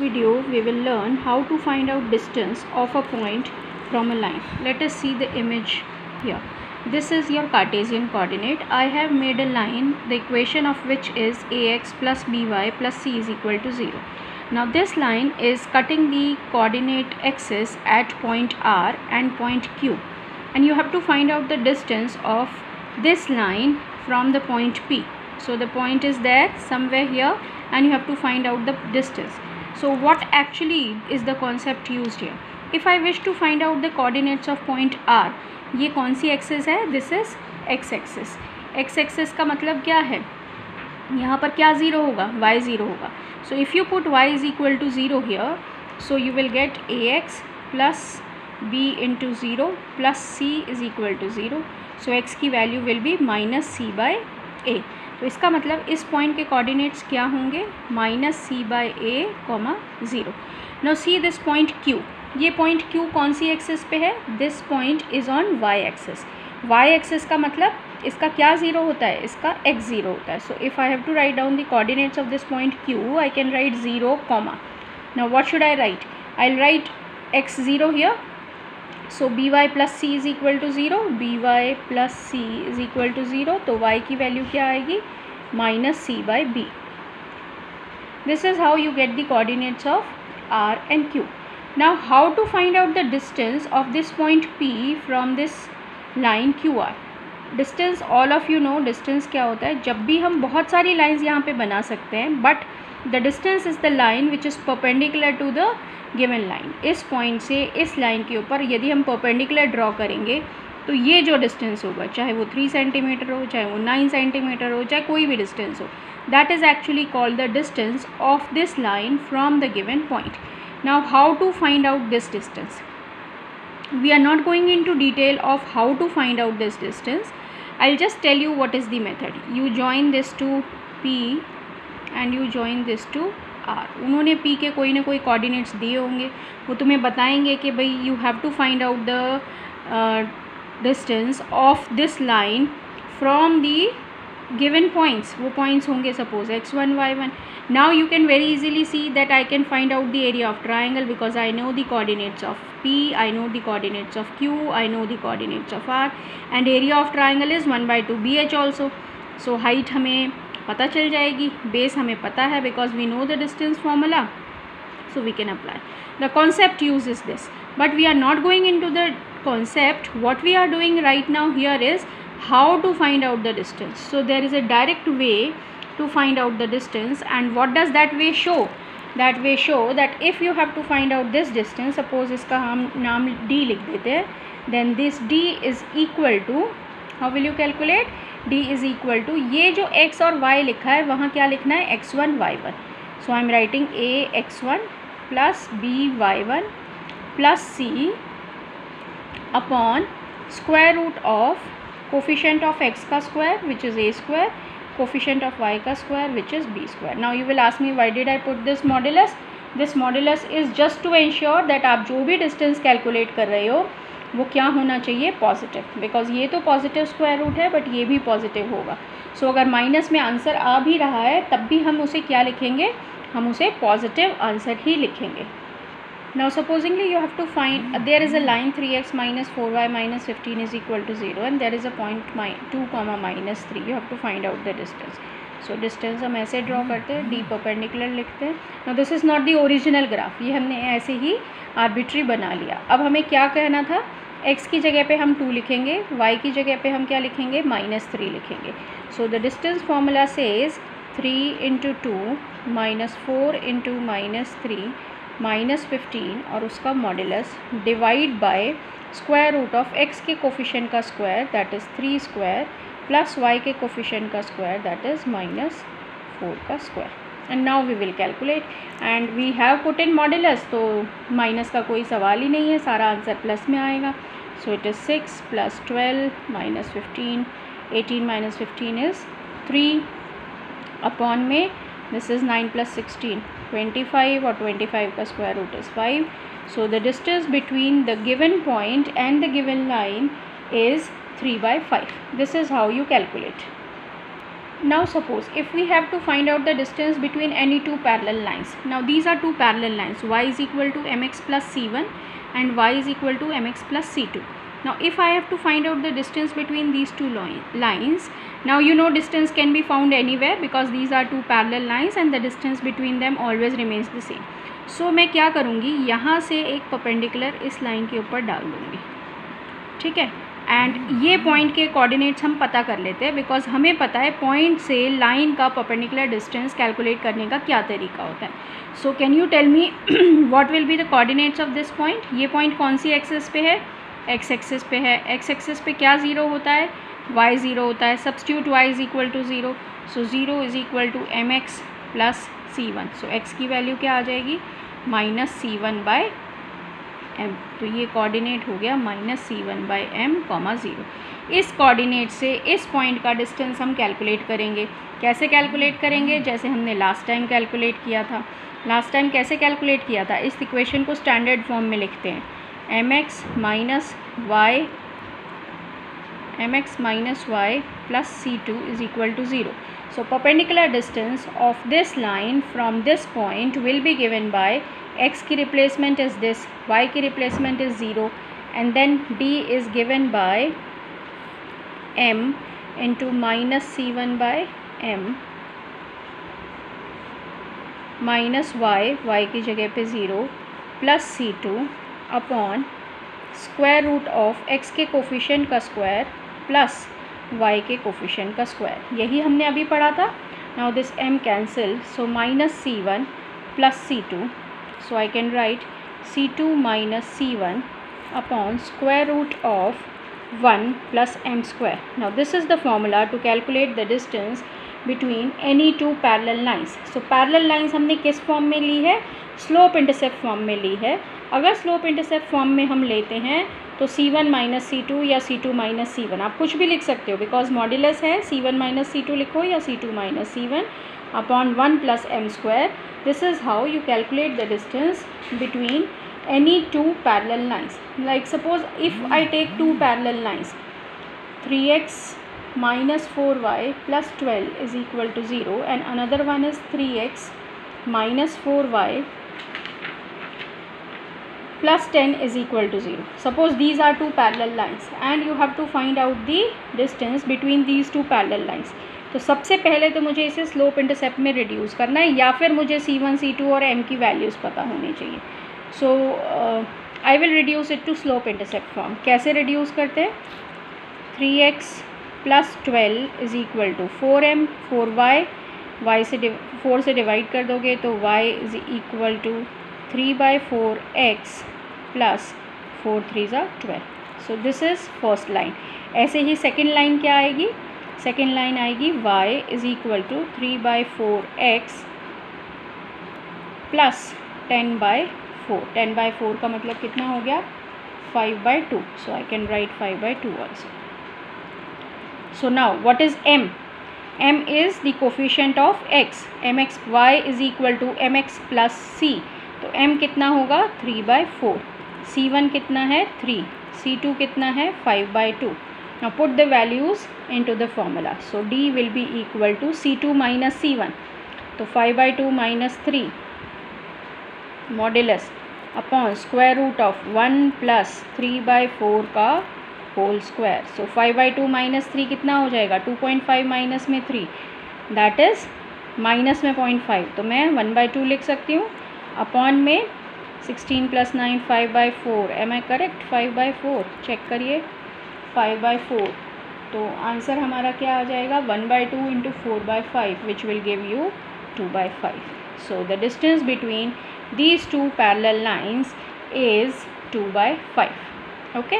video we will learn how to find out distance of a point from a line. Let us see the image here. This is your Cartesian coordinate. I have made a line, the equation of which is ax plus by plus c is equal to 0. Now this line is cutting the coordinate axis at point R and point Q, and you have to find out the distance of this line from the point P. So the point is there somewhere here and you have to find out the distance. So what actually is the concept used here? If I wish to find out the coordinates of point R, ये कौन सी axis है? This is x axis. X axis का मतलब क्या है? यहाँ पर क्या ज़ीरो होगा? y ज़ीरो होगा. So if you put y is equal to zero here, so you will get ax plus b into zero plus c is equal to zero. So x की value will be minus C by A. तो इसका मतलब इस point के coordinates क्या होंगे? Minus C by A comma zero. Now see this point Q. ये point Q कौन सी एक्सिस पे है? This point is on y axis. y axis का मतलब इसका क्या ज़ीरो होता है? इसका x ज़ीरो होता है. So if I have to write down the coordinates of this point Q, I can write zero comma. Now what should I write? I will write x zero here. So B Y plus C is equal to zero. B Y plus C is equal to zero. तो y की value क्या आएगी? Minus C by B. This is how you get the coordinates of R and Q. Now how to find out the distance of this point P from this line QR? Distance, all of you know distance क्या होता है. जब भी हम बहुत सारी lines यहाँ पे बना सकते हैं, but the distance is the line which is perpendicular to the given line. इस point से इस line के ऊपर यदि हम perpendicular draw करेंगे तो ये जो distance होगा, चाहे वो 3 सेंटीमीटर हो, चाहे वो 9 सेंटीमीटर हो, चाहे कोई भी distance हो, that is actually called the distance of this line from the given point. Now how to find out this distance? We are not going into detail of how to find out this distance. I'll just tell you what is the method. You join this to P and you join this to R. उन्होंने P के कोई ना कोई coordinates दिए होंगे, वो तुम्हें बताएंगे कि भाई you have to find out the distance of this line from the given points. वो points होंगे suppose x1 y1. Now you can very easily see that I can find out the area of triangle because I know the coordinates of P, I know the coordinates of Q, I know the coordinates of R, and area of triangle is 1 by 2 BH also. So height हमें पता चल जाएगी, base हमें पता है because we know the distance formula, so we can apply. The concept uses this, but we are not going into the concept. What we are doing right now here is how to find out the distance. So there is a direct way to find out the distance, and what does that way show? That way show that if you have to find out this distance, suppose इसका हम नाम d लिख देते हैं, then this d is equal to, how will you calculate? d is equal to, ये जो x और y लिखा है वहाँ क्या लिखना है? x1 y1. So I am writing a x1 plus b y1 plus c upon square root of coefficient of x का square which is a square, coefficient of y का square which is b square. Now you will ask me why did I put this modulus? This modulus is just to ensure that आप जो भी distance calculate कर रहे हो वो क्या होना चाहिए? पॉजिटिव, बिकॉज ये तो पॉजिटिव स्क्वायर रूट है बट ये भी पॉजिटिव होगा. सो अगर माइनस में आंसर आ भी रहा है तब भी हम उसे क्या लिखेंगे? हम उसे पॉजिटिव आंसर ही लिखेंगे. Now supposingly you have to find, there is a line 3x minus 4y minus 15 is equal to 0 and there is a point 2 comma minus 3. You have to find out the distance. So distance हम ऐसे draw करते हैं, d perpendicular लिखते हैं. Now this is not the original graph, ये हमने ऐसे ही arbitrary बना लिया. अब हमें क्या कहना था? x की जगह पे हम 2 लिखेंगे, y की जगह पे हम क्या लिखेंगे? माइनस 3 लिखेंगे. So the distance formula says 3 into 2 minus 4 into minus 3 minus 15 और उसका modulus divide by square root of x के कोफिशिएंट का square that is 3 square plus y के कोफिशिएंट का स्क्वायर दैट इज़ माइनस 4 का square. And now we will calculate and we have put in modulus, तो माइनस का कोई सवाल ही नहीं है, सारा आंसर प्लस में आएगा. So it is 6 plus 12 minus 15, 18 minus 15 is 3 upon में दिस इज़ 9 प्लस 16 25 और 25 का square root is 5. So the distance between the given point and the given line is 3 by 5. This is how you calculate. Now suppose if we have to find out the distance between any two parallel lines. Now these are two parallel lines, y is equal to mx plus c1 and y is equal to mx plus c2. Now if I have to find out the distance between these two lines, now you know distance can be found anywhere because these are two parallel lines and the distance between them always remains the same. So मैं क्या करूँगी, यहाँ से एक perpendicular इस line के ऊपर डाल दूँगी, ठीक है, एंड ये पॉइंट के कोऑर्डिनेट्स हम पता कर लेते हैं बिकॉज हमें पता है पॉइंट से लाइन का परपेंडिकुलर डिस्टेंस कैलकुलेट करने का क्या तरीका होता है. So can you tell me what will be the coordinates of this point. ये पॉइंट कौन सी एक्सिस पे है, एक्स एक्सिस पे है. एक्स एक्सिस पे क्या ज़ीरो होता है, वाई ज़ीरो होता है. Substitute Y is equal to zero, so zero is equal to M X plus C one. So X की वैल्यू क्या आ जाएगी, minus C one by M. तो ये कोऑर्डिनेट हो गया minus C one by M comma zero. इस coordinate से इस पॉइंट का डिस्टेंस हम कैलकुलेट करेंगे. कैसे कैलकुलेट करेंगे, जैसे हमने लास्ट टाइम कैलकुलेट किया था. लास्ट टाइम कैसे कैलकुलेट किया था, इस इक्वेशन को स्टैंडर्ड फॉर्म में लिखते हैं. M X minus Y plus C two is equal to zero. So perpendicular distance of this line from this point will be given by x की replacement is this, y की replacement is 0 and then d is given by m into minus c1 by m minus y की जगह पे 0 plus c2 upon square root of x के coefficient का square plus y के coefficient का square. यही हमने अभी पढ़ा था. Now this m cancel, so minus C one plus C two. So I can write c2 minus c1 upon square root of 1 plus m square. Now this is the formula to calculate the distance between any two parallel lines. So parallel lines हमने किस form में ली है, slope intercept form में ली है. अगर slope intercept form में हम लेते हैं तो c1 माइनस c2 या c2 माइनस c1, आप कुछ भी लिख सकते हो बिकॉज मॉड्यूलस है. c1 माइनस c2 लिखो या c2 minus c1 upon 1 plus m square. This is how you calculate the distance between any two parallel lines. Like suppose if I take two parallel lines, 3x minus 4y plus 12 is equal to 0 and another one is 3x minus 4y plus 10 is equal to 0. Suppose these are two parallel lines and you have to find out the distance between these two parallel lines. तो सबसे पहले तो मुझे इसे slope intercept में reduce करना है या फिर मुझे c1 c2 और m की वैल्यूज़ पता होनी चाहिए. So I will reduce it to slope intercept form. कैसे रिड्यूस करते हैं, 3x plus 12 is equal to 4m 4y, y से 4 से डिवाइड कर दोगे तो y is equal to 3/4x plus 4 3 ज़ा 12. So this is first line. ऐसे ही सेकेंड लाइन क्या आएगी, सेकेंड लाइन आएगी y is equal to 3/4x plus 10/4. 10/4 का मतलब कितना हो गया, 5/2. So I can write 5/2 also. So now what is m? m is the coefficient of x. mx y is equal to mx plus c. तो m कितना होगा, 3/4. c1 कितना है, 3. c2 कितना है, 5/2. Now put the values into the formula. So d will be equal to c2 minus c1. तो 5/2 minus 3 modulus upon square root of 1 plus 3/4 का whole square. सो 5/2 minus 3 कितना हो जाएगा, 2.5 माइनस में 3 दैट इज़ माइनस में 0.5. तो मैं 1/2 लिख सकती हूँ. अपॉन में 16 plus 9 5/4. Am I correct, 5/4. Check करिए 5/4. तो आंसर हमारा क्या आ जाएगा, 1/2 into 4/5 which will give you 2/5. So the distance between these two parallel lines is 2/5. okay.